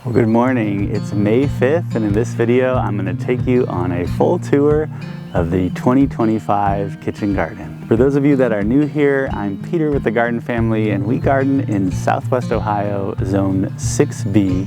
Well, good morning. It's May 5th, and in this video I'm going to take you on a full tour of the 2025 kitchen garden. For those of you that are new here, I'm Peter with the Garden Family, and we garden in Southwest Ohio, Zone 6B.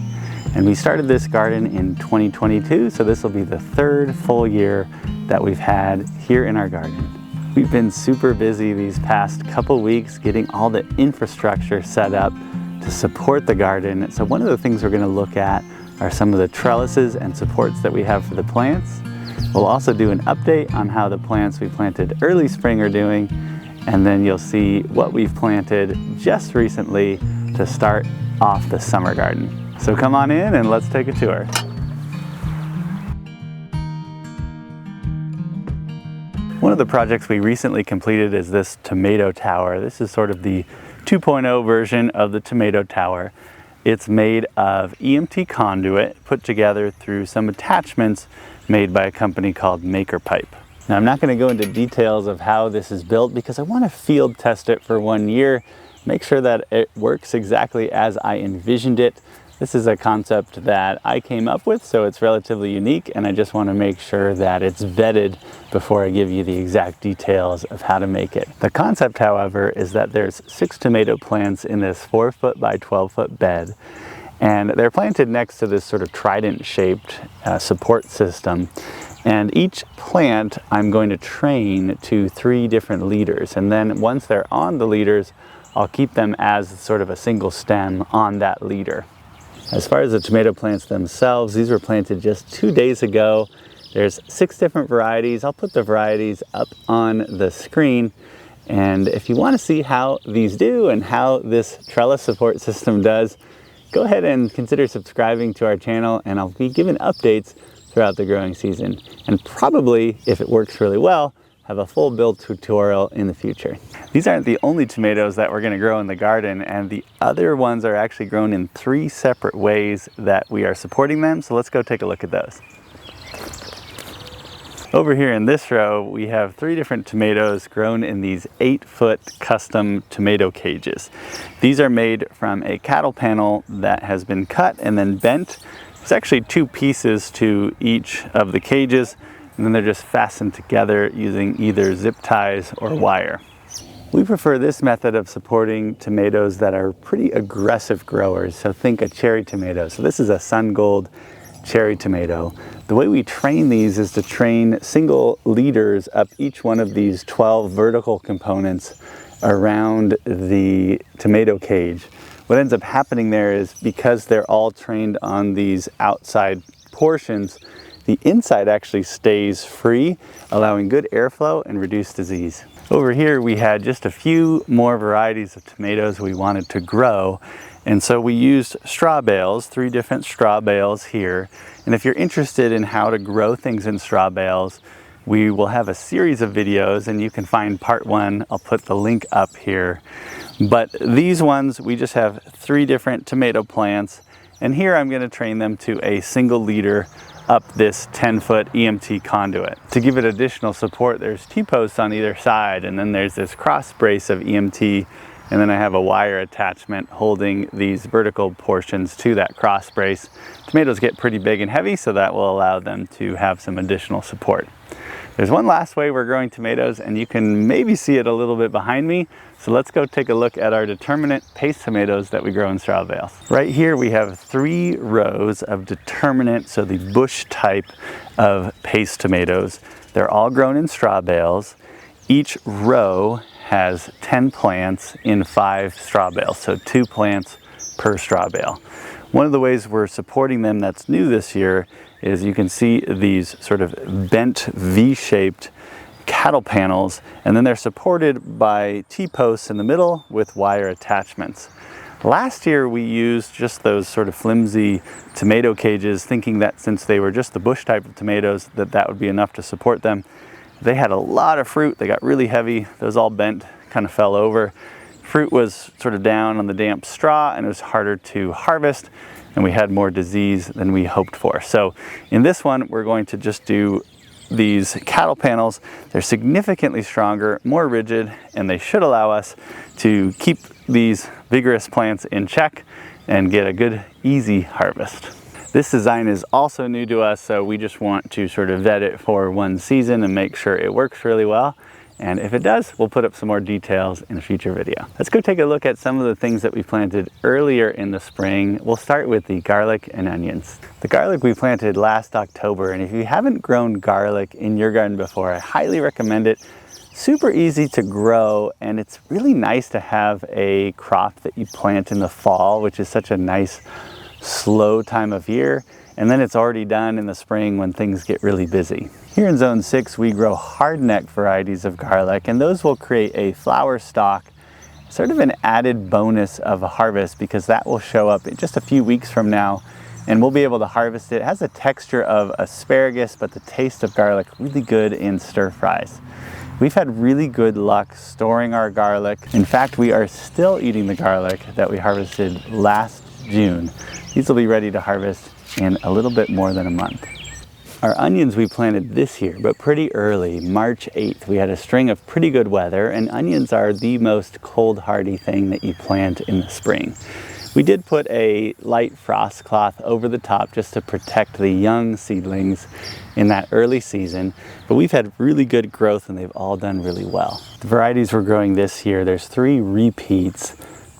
And we started this garden in 2022, so this will be the third full year that we've had here in our garden. We've been super busy these past couple weeks getting all the infrastructure set up to support the garden. So one of the things we're going to look at are some of the trellises and supports that we have for the plants. We'll also do an update on how the plants we planted early spring are doing, and then you'll see what we've planted just recently to start off the summer garden. So come on in and let's take a tour. One of the projects we recently completed is this tomato tower. This is sort of the 2.0 version of the tomato tower. It's made of EMT conduit put together through some attachments made by a company called Maker Pipe. Now, I'm not going to go into details of how this is built because I want to field test it for 1 year, make sure that it works exactly as I envisioned it. This is a concept that I came up with, so it's relatively unique, and I just want to make sure that it's vetted before I give you the exact details of how to make it. The concept, however, is that there's 6 tomato plants in this 4-foot by 12-foot bed, and they're planted next to this sort of trident-shaped support system. And each plant I'm going to train to 3 different leaders, and then once they're on the leaders, I'll keep them as sort of a single stem on that leader. As far as the tomato plants themselves, these were planted just 2 days ago. There's 6 different varieties. I'll put the varieties up on the screen. And if you want to see how these do and how this trellis support system does, go ahead and consider subscribing to our channel, and I'll be giving updates throughout the growing season. And probably, if it works really well, have a full build tutorial in the future. These aren't the only tomatoes that we're going to grow in the garden, and the other ones are actually grown in 3 separate ways that we are supporting them. So let's go take a look at those. Over here in this row, we have 3 different tomatoes grown in these 8-foot custom tomato cages. These are made from a cattle panel that has been cut and then bent. There's actually 2 pieces to each of the cages, and then they're just fastened together using either zip ties or wire. We prefer this method of supporting tomatoes that are pretty aggressive growers, so think a cherry tomato. So this is a Sun Gold cherry tomato. The way we train these is to train single leaders up each one of these 12 vertical components around the tomato cage. What ends up happening there is because they're all trained on these outside portions, the inside actually stays free, allowing good airflow and reduced disease. Over here we had just a few more varieties of tomatoes we wanted to grow, and so we used straw bales, 3 different straw bales here. And if you're interested in how to grow things in straw bales, we will have a series of videos, and you can find part 1. I'll put the link up here. But these ones, we just have 3 different tomato plants, and here I'm going to train them to a single leader up this 10-foot EMT conduit. To give it additional support, there's T-posts on either side, and then there's this cross brace of EMT, and then I have a wire attachment holding these vertical portions to that cross brace. Tomatoes get pretty big and heavy, so that will allow them to have some additional support. There's one last way we're growing tomatoes, and you can maybe see it a little bit behind me. So let's go take a look at our Determinant paste tomatoes that we grow in straw bales. Right here we have 3 rows of Determinant, so the bush type of paste tomatoes. They're all grown in straw bales. Each row has 10 plants in 5 straw bales, so 2 plants per straw bale. One of the ways we're supporting them that's new this year is you can see these sort of bent V-shaped cattle panels, and then they're supported by T-posts in the middle with wire attachments. Last year we used just those sort of flimsy tomato cages, thinking that since they were just the bush type of tomatoes that would be enough to support them. They had a lot of fruit, they got really heavy, those all bent, kind of fell over. Fruit was sort of down on the damp straw, and it was harder to harvest, and we had more disease than we hoped for. So in this one, we're going to just do these cattle panels. They're significantly stronger, more rigid, and they should allow us to keep these vigorous plants in check and get a good, easy harvest. This design is also new to us, so we just want to sort of vet it for one season and make sure it works really well. And if it does, we'll put up some more details in a future video. Let's go take a look at some of the things that we planted earlier in the spring. We'll start with the garlic and onions. The garlic we planted last October, and if you haven't grown garlic in your garden before, I highly recommend it. Super easy to grow, and it's really nice to have a crop that you plant in the fall, which is such a nice, slow time of year. And then it's already done in the spring when things get really busy. Here in Zone 6, we grow hardneck varieties of garlic, and those will create a flower stalk, sort of an added bonus of a harvest, because that will show up in just a few weeks from now, and we'll be able to harvest it. It has a texture of asparagus, but the taste of garlic really good in stir fries. We've had really good luck storing our garlic. In fact, we are still eating the garlic that we harvested last June. These will be ready to harvest in a little bit more than a month. Our onions we planted this year, but pretty early, March 8th. We had a string of pretty good weather, and onions are the most cold hardy thing that you plant in the spring. We did put a light frost cloth over the top just to protect the young seedlings in that early season, but we've had really good growth and they've all done really well. The varieties we're growing this year, there's 3 repeats: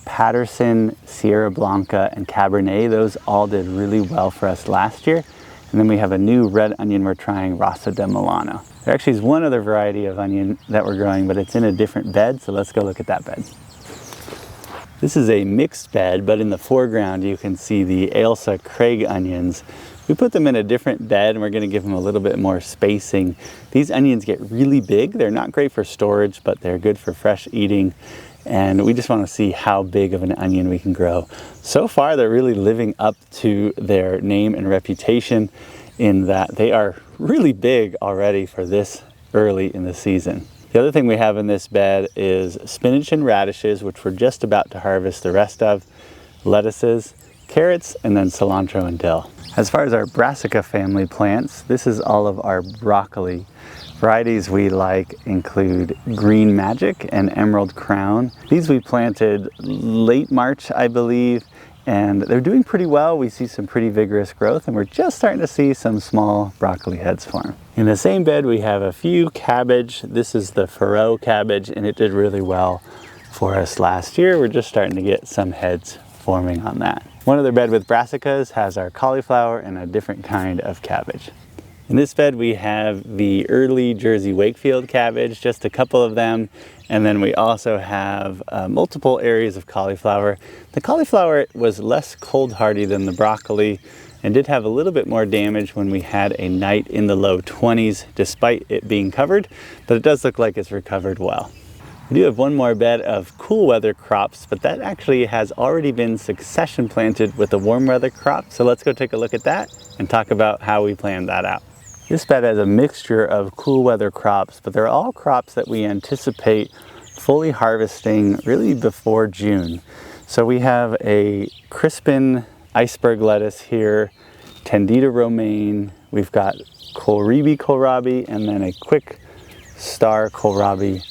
Patterson, Sierra Blanca, and Cabernet. Those all did really well for us last year. And then we have a new red onion we're trying, Rosa de Milano. There actually is one other variety of onion that we're growing, but it's in a different bed, so let's go look at that bed. This is a mixed bed, but in the foreground you can see the Ailsa Craig onions. We put them in a different bed, and we're going to give them a little bit more spacing. These onions get really big. They're not great for storage, but they're good for fresh eating. And we just want to see how big of an onion we can grow. So far, they're really living up to their name and reputation in that they are really big already for this early in the season. The other thing we have in this bed is spinach and radishes, which we're just about to harvest the rest of, lettuces, carrots, and then cilantro and dill. As far as our Brassica family plants, this is all of our broccoli. Varieties we like include Green Magic and Emerald Crown. These we planted late March, I believe, and they're doing pretty well. We see some pretty vigorous growth, and we're just starting to see some small broccoli heads form. In the same bed, we have a few cabbage. This is the Furrow cabbage, and it did really well for us last year. We're just starting to get some heads forming on that. One other bed with Brassicas has our cauliflower and a different kind of cabbage. In this bed we have the early Jersey Wakefield cabbage, just a couple of them, and then we also have multiple areas of cauliflower. The cauliflower was less cold hardy than the broccoli and did have a little bit more damage when we had a night in the low 20s despite it being covered, but it does look like it's recovered well. We do have one more bed of cool weather crops, but that actually has already been succession planted with a warm weather crop, so let's go take a look at that and talk about how we planned that out. This bed has a mixture of cool weather crops, but they're all crops that we anticipate fully harvesting really before June. So we have a Crispin iceberg lettuce here, Tendita romaine, we've got kohlrabi, and then a quick star kohlrabi.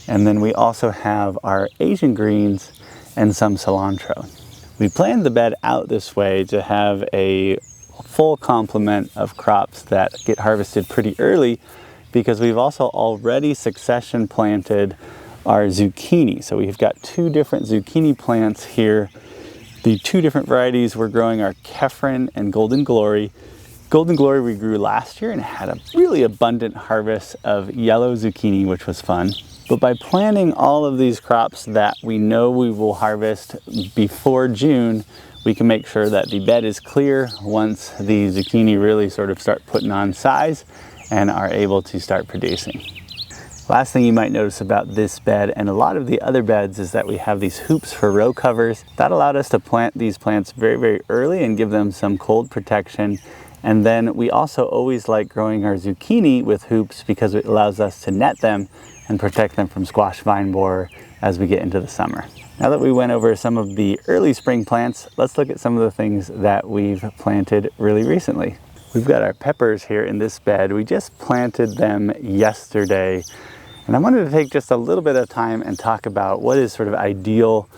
And then we also have our Asian greens and some cilantro. We planned the bed out this way to have a full complement of crops that get harvested pretty early, because we've also already succession planted our zucchini. So we've got 2 different zucchini plants here. The 2 different varieties we're growing are Kefren and Golden Glory. Golden Glory we grew last year and had a really abundant harvest of yellow zucchini, which was fun. But by planting all of these crops that we know we will harvest before June, we can make sure that the bed is clear once the zucchini really sort of start putting on size and are able to start producing. Last thing you might notice about this bed and a lot of the other beds is that we have these hoops for row covers. That allowed us to plant these plants very, very early and give them some cold protection. And then we also always like growing our zucchini with hoops because it allows us to net them and protect them from squash vine borer as we get into the summer. Now that we went over some of the early spring plants, let's look at some of the things that we've planted really recently. We've got our peppers here in this bed. We just planted them yesterday, and I wanted to take just a little bit of time and talk about what is sort of ideal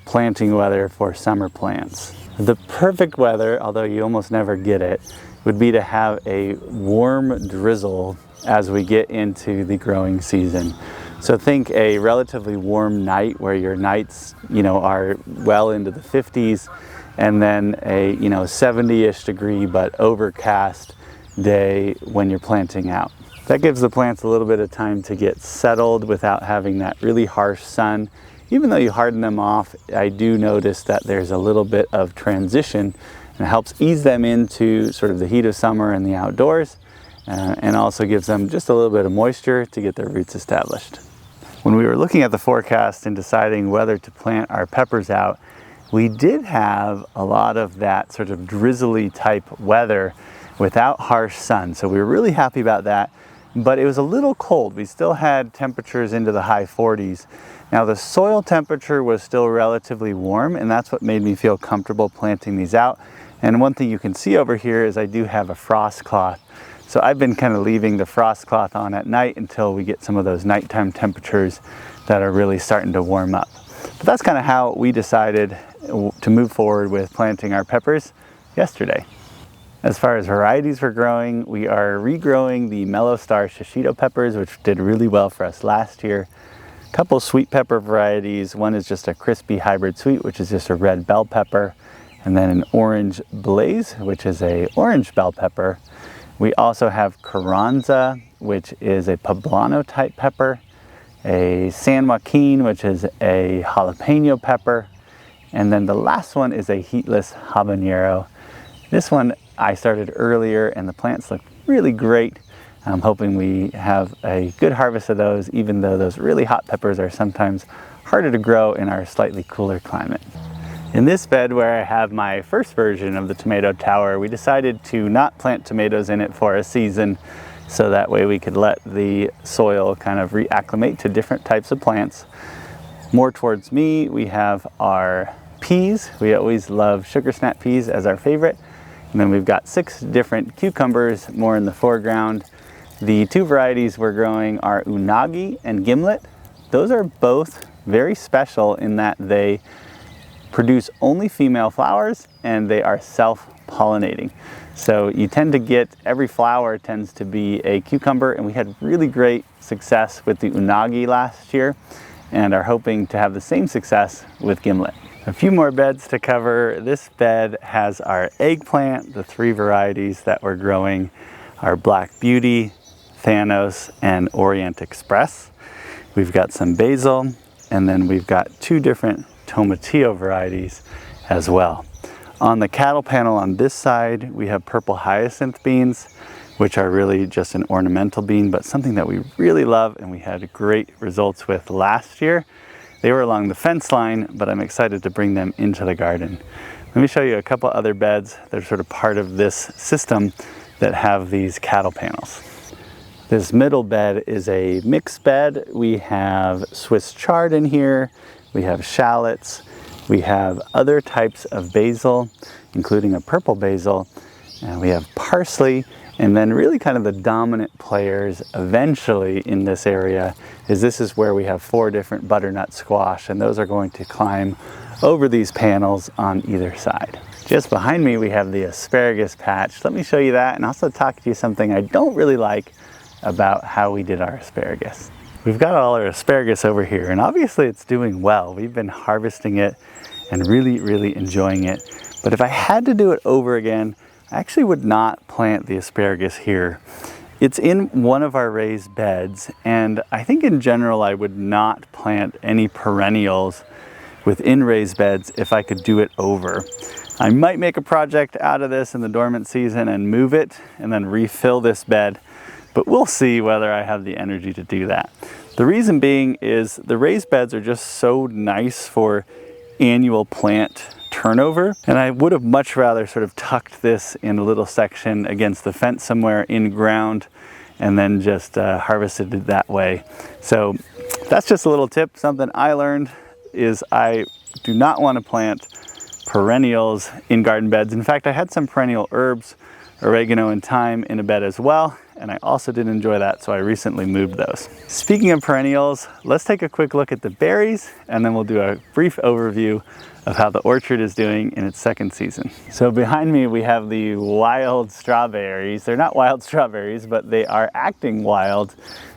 planting weather for summer plants. The perfect weather, although you almost never get it, would be to have a warm drizzle as we get into the growing season. So think a relatively warm night where your nights, are well into the 50s, and then a, 70-ish degree but overcast day when you're planting out. That gives the plants a little bit of time to get settled without having that really harsh sun. Even though you harden them off, I do notice that there's a little bit of transition, and it helps ease them into sort of the heat of summer and the outdoors, and also gives them just a little bit of moisture to get their roots established. When we were looking at the forecast and deciding whether to plant our peppers out, we did have a lot of that sort of drizzly type weather without harsh sun. So we were really happy about that, but it was a little cold. We still had temperatures into the high 40s. Now the soil temperature was still relatively warm, and that's what made me feel comfortable planting these out. And one thing you can see over here is I do have a frost cloth. So I've been kind of leaving the frost cloth on at night until we get some of those nighttime temperatures that are really starting to warm up. But that's kind of how we decided to move forward with planting our peppers yesterday. As far as varieties we're growing, we are regrowing the Mellow Star Shishito peppers, which did really well for us last year. A couple sweet pepper varieties. One is just a crispy hybrid sweet, which is just a red bell pepper, and then an orange blaze, which is a orange bell pepper. We also have Carranza, which is a poblano type pepper, a San Joaquin, which is a jalapeno pepper, and then the last one is a heatless habanero. This one I started earlier and the plants look really great. I'm hoping we have a good harvest of those, even though those really hot peppers are sometimes harder to grow in our slightly cooler climate. In this bed where I have my first version of the tomato tower, we decided to not plant tomatoes in it for a season, so that way we could let the soil kind of reacclimate to different types of plants. More towards me, we have our peas. We always love sugar snap peas as our favorite. And then we've got 6 different cucumbers more in the foreground. The 2 varieties we're growing are unagi and gimlet. Those are both very special in that they produce only female flowers and they are self-pollinating. So you tend to get, every flower tends to be a cucumber, and we had really great success with the unagi last year and are hoping to have the same success with gimlet. A few more beds to cover. This bed has our eggplant. The 3 varieties that we're growing are Black Beauty, Thanos, and Orient Express. We've got some basil, and then we've got 2 different tomatillo varieties as well. On the cattle panel on this side, we have purple hyacinth beans, which are really just an ornamental bean, but something that we really love and we had great results with last year. They were along the fence line, but I'm excited to bring them into the garden. Let me show you a couple other beds that are sort of part of this system that have these cattle panels. This middle bed is a mixed bed. We have Swiss chard in here, we have shallots, we have other types of basil, including a purple basil, and we have parsley, and then really kind of the dominant players eventually in this area is this is where we have 4 different butternut squash, and those are going to climb over these panels on either side. Just behind me we have the asparagus patch. Let me show you that and also talk to you something I don't really like about how we did our asparagus. We've got all our asparagus over here, and obviously it's doing well. We've been harvesting it and really enjoying it. But if I had to do it over again, I actually would not plant the asparagus here. It's in one of our raised beds, and I think in general I would not plant any perennials within raised beds if I could do it over. I might make a project out of this in the dormant season and move it and then refill this bed, but we'll see whether I have the energy to do that. The reason being is the raised beds are just so nice for annual plant turnover, and I would have much rather sort of tucked this in a little section against the fence somewhere in ground and then just harvested it that way. So that's just a little tip. Something I learned is I do not want to plant perennials in garden beds. In fact, I had some perennial herbs oregano and thyme in a bed as well, and I also did enjoy that, so I recently moved those. Speaking of perennials, let's take a quick look at the berries, and then we'll do a brief overview of how the orchard is doing in its second season. So behind me we have the wild strawberries. They're not wild strawberries, but they are acting wild.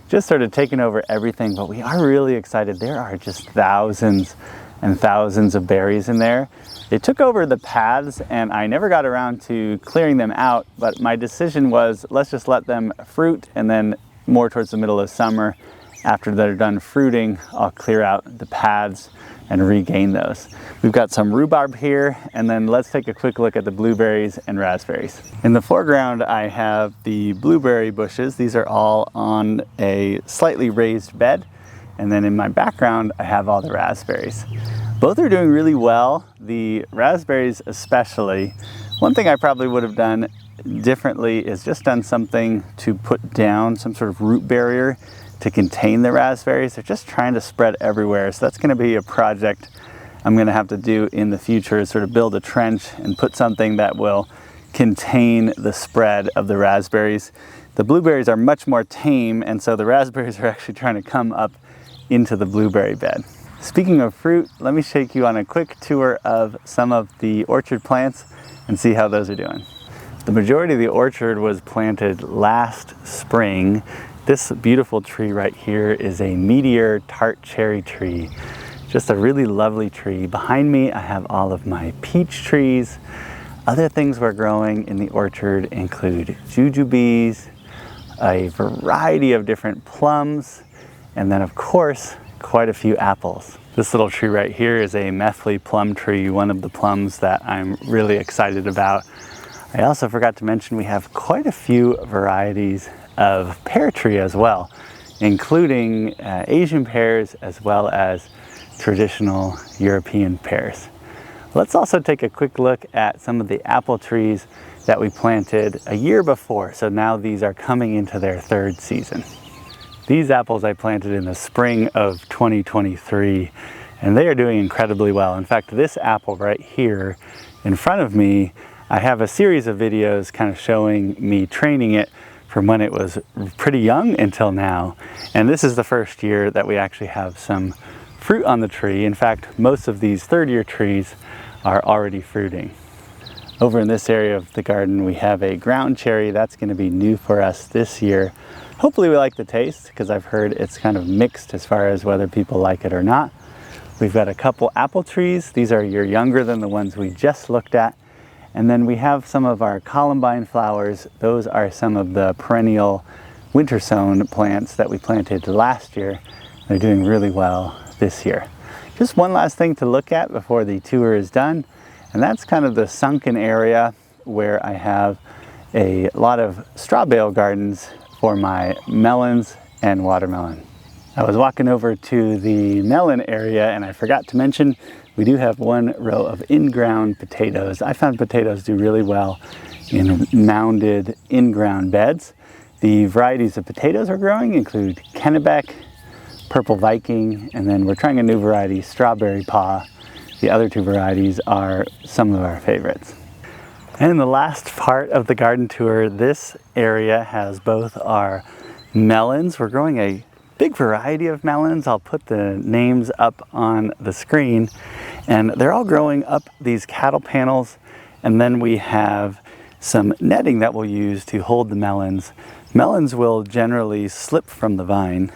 Just sort of taking over everything, but we are really excited. There are just thousands and thousands of berries in there. They took over the paths and I never got around to clearing them out, but my decision was let's just let them fruit, and then more towards the middle of summer, after they're done fruiting, I'll clear out the paths and regain those. We've got some rhubarb here, and then let's take a quick look at the blueberries and raspberries. In the foreground, I have the blueberry bushes. These are all on a slightly raised bed. And then in my background, I have all the raspberries. Both are doing really well, the raspberries especially. One thing I probably would have done differently is just done something to put down some sort of root barrier to contain the raspberries. They're just trying to spread everywhere. So that's gonna be a project I'm gonna have to do in the future, is sort of build a trench and put something that will contain the spread of the raspberries. The blueberries are much more tame, and so the raspberries are actually trying to come up into the blueberry bed. Speaking of fruit, let me take you on a quick tour of some of the orchard plants and see how those are doing. The majority of the orchard was planted last spring. This beautiful tree right here is a meteor tart cherry tree. Just a really lovely tree. Behind me, I have all of my peach trees. Other things we're growing in the orchard include jujubes, a variety of different plums, and then of course, quite a few apples. This little tree right here is a Methley plum tree, one of the plums that I'm really excited about. I also forgot to mention we have quite a few varieties of pear tree as well, including Asian pears as well as traditional European pears. Let's also take a quick look at some of the apple trees that we planted a year before. So now these are coming into their third season. These apples I planted in the spring of 2023, and they are doing incredibly well. In fact, this apple right here in front of me, I have a series of videos kind of showing me training it from when it was pretty young until now. And this is the first year that we actually have some fruit on the tree. In fact, most of these third-year trees are already fruiting. Over in this area of the garden, we have a ground cherry. That's going to be new for us this year. Hopefully we like the taste, because I've heard it's kind of mixed as far as whether people like it or not. We've got a couple apple trees. These are a year younger than the ones we just looked at. And then we have some of our columbine flowers. Those are some of the perennial winter sown plants that we planted last year. They're doing really well this year. Just one last thing to look at before the tour is done, and that's kind of the sunken area where I have a lot of straw bale gardens for my melons and watermelon. I was walking over to the melon area and I forgot to mention we do have one row of in-ground potatoes. I found potatoes do really well in mounded in-ground beds. The varieties of potatoes we're growing include Kennebec, Purple Viking, and then we're trying a new variety, Strawberry Paw. The other two varieties are some of our favorites. And the last part of the garden tour, this area has both our melons. We're growing a big variety of melons. I'll put the names up on the screen, and they're all growing up these cattle panels. And then we have some netting that we'll use to hold the melons. Melons will generally slip from the vine.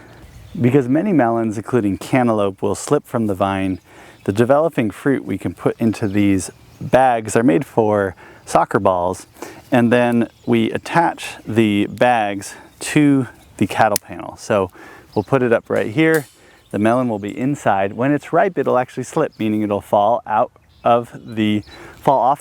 Because many melons, including cantaloupe, will slip from the vine, the developing fruit we can put into these bags. They're made for soccer balls, and then we attach the bags to the cattle panel. So we'll put it up right here. The melon will be inside. When it's ripe, it'll actually slip, meaning it'll fall off the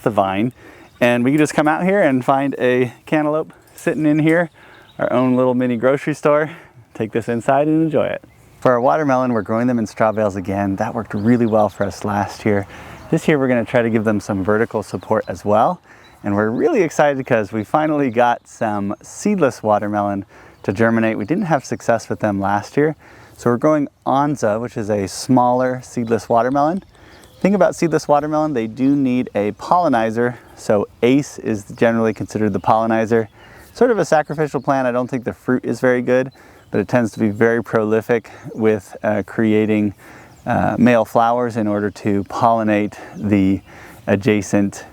vine, and we can just come out here and find a cantaloupe sitting in here, our own little mini grocery store. Take this inside and enjoy it. For our watermelon, we're growing them in straw bales again. That worked really well for us last year. This year we're going to try to give them some vertical support as well. And we're really excited because we finally got some seedless watermelon to germinate. We didn't have success with them last year. So we're growing Anza, which is a smaller seedless watermelon. Thing about seedless watermelon, they do need a pollinizer. So Ace is generally considered the pollinizer. Sort of a sacrificial plant. I don't think the fruit is very good, but it tends to be very prolific with creating male flowers in order to pollinate the adjacent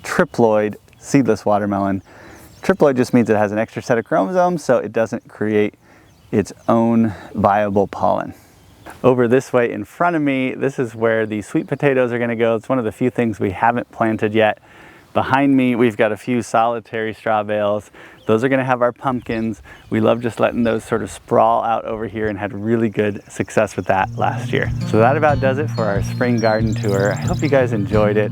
triploid seedless watermelon. Triploid just means it has an extra set of chromosomes, so it doesn't create its own viable pollen. Over this way in front of me, this is where the sweet potatoes are going to go. It's one of the few things we haven't planted yet. Behind me, we've got a few solitary straw bales. Those are going to have our pumpkins. We love just letting those sort of sprawl out over here and had really good success with that last year. So that about does it for our spring garden tour. I hope you guys enjoyed it.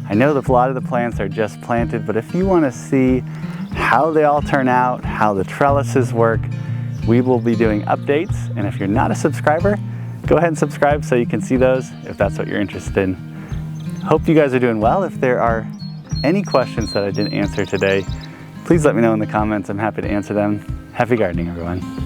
I know that a lot of the plants are just planted, but if you want to see how they all turn out, how the trellises work, we will be doing updates. And if you're not a subscriber, go ahead and subscribe so you can see those if that's what you're interested in. Hope you guys are doing well. If there are any questions that I didn't answer today, please let me know in the comments. I'm happy to answer them. Happy gardening, everyone.